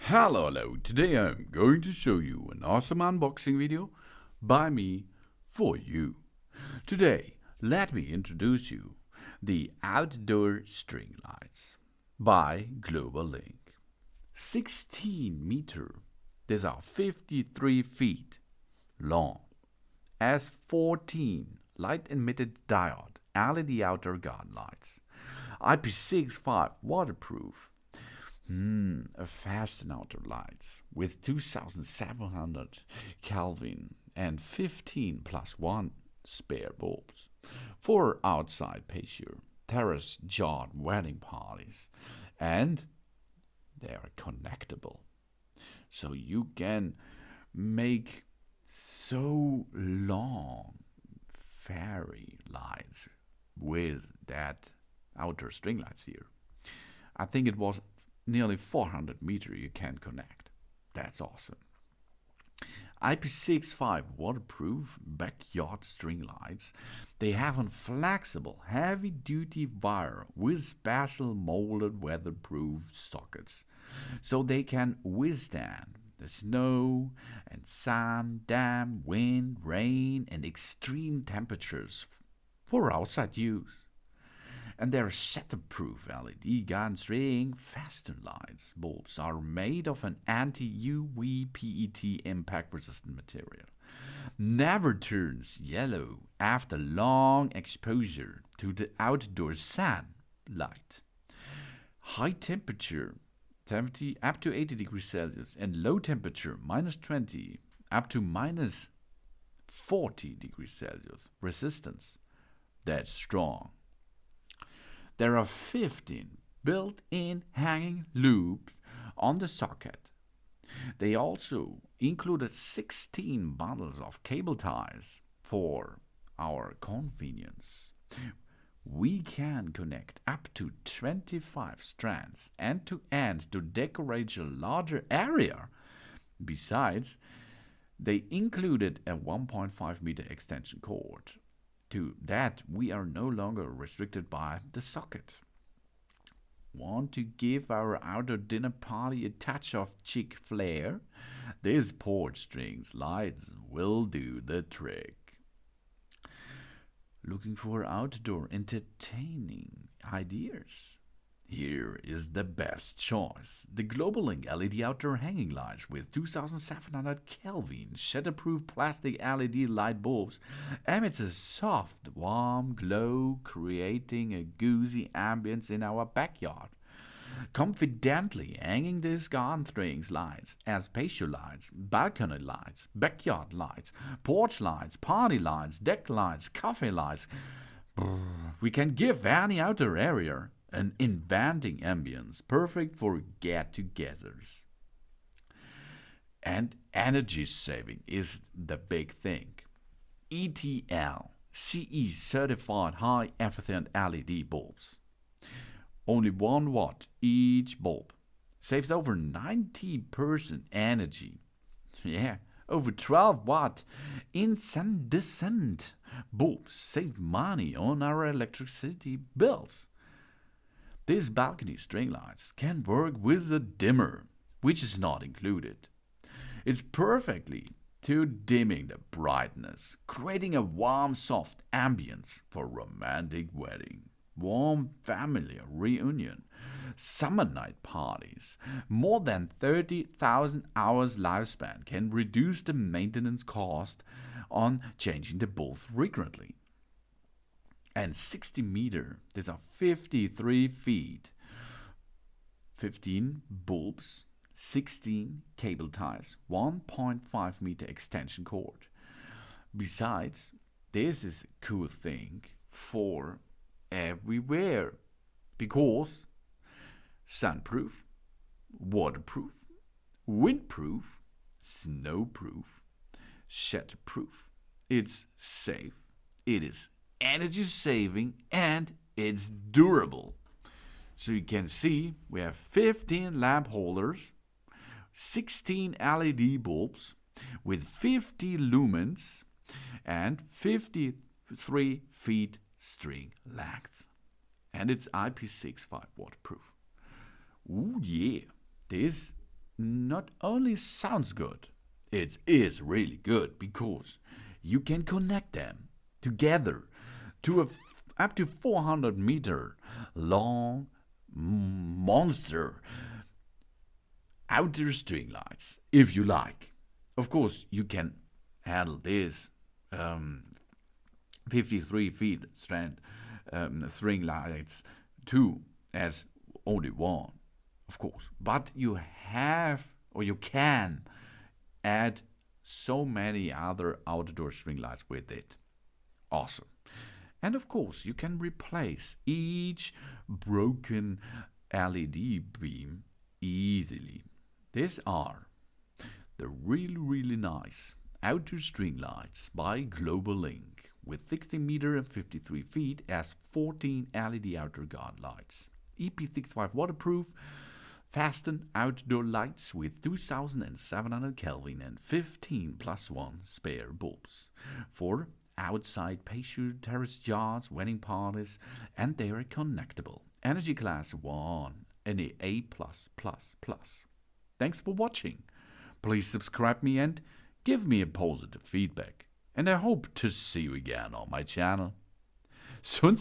Hello, today I'm going to show you an awesome unboxing video by me for you. Today, let me introduce you the outdoor string lights by GlobaLink 16 meter. These are 53 feet long, S14 light emitted diode LED outdoor garden lights, IP65 waterproof. A Festoon outdoor lights with 2700 Kelvin and 15 plus 1 spare bulbs for outside patio, terrace, yard, wedding parties, and they are connectable. So you can make so long fairy lights with that outdoor string lights here. I think it was nearly 400 meters you can connect. That's awesome. IP65 waterproof backyard string lights. They have a flexible heavy duty wire with special molded weatherproof sockets so they can withstand the snow and sun, damp, wind, rain and extreme temperatures for outside use. And their Shatterproof LED garden string Festoon lights bulbs are made of an anti-UV PET impact resistant material. Never turns yellow after long exposure to the outdoor sunlight. High temperature 70 up to 80 degrees Celsius and low temperature -20 up to -40 degrees Celsius resistance. That's strong. There are 15 built-in hanging loops on the socket. They also included 16 bundles of cable ties for our convenience. We can connect up to 25 strands end to end to decorate a larger area. Besides, they included a 1.5 meter extension cord. To that, we are no longer restricted by the socket. Want to give our outdoor dinner party a touch of chic flair? These porch strings lights will do the trick. Looking for outdoor entertaining ideas? Here is the best choice. The GlobaLink LED outdoor hanging lights with 2700 Kelvin shatterproof plastic LED light bulbs emits a soft, warm glow, creating a cozy ambience in our backyard. Confidently hanging these garden strings lights as patio lights, balcony lights, backyard lights, porch lights, party lights, deck lights, cafe lights. We can give any outdoor area an inviting ambience, perfect for get-togethers. And energy saving is the big thing. ETL CE certified high efficient LED bulbs. Only 1 watt each bulb. Saves over 90% energy. Yeah, over 12 watt incandescent bulbs save money on our electricity bills. These balcony string lights can work with a dimmer, which is not included. It's perfectly to dimming the brightness, creating a warm, soft ambience for romantic wedding, warm family reunion, summer night parties. More than 30,000 hours lifespan can reduce the maintenance cost on changing the bulbs frequently. And 60 meter, these are 53 feet, 15 bulbs, 16 cable ties, 1.5 meter extension cord. Besides, this is a cool thing for everywhere because sunproof, waterproof, windproof, snowproof, shatterproof. It's safe, it is energy saving, and it's durable. So you can see we have 15 lamp holders, 16 LED bulbs with 50 lumens and 53 feet string length. And it's IP65 waterproof. Ooh yeah, this not only sounds good, it is really good because you can connect them together to up to 400-meter long monster outer string lights if you like. Of course, you can handle this 53 feet strand string lights too as only one, of course. But you have or you can add so many other outdoor string lights with it. Awesome. And of course, you can replace each broken LED beam easily. These are the really nice outdoor string lights by GlobaLink with 60-meter and 53 feet S14 LED outdoor garden lights. EP65 waterproof Festoon outdoor lights with 2700 Kelvin and 15+1 spare bulbs for outside patio, terrace yards, wedding parties, and they are connectable. Energy class 1 and A+++. Thanks for watching. Please subscribe me and give me a positive feedback. And I hope to see you again on my channel. Soon.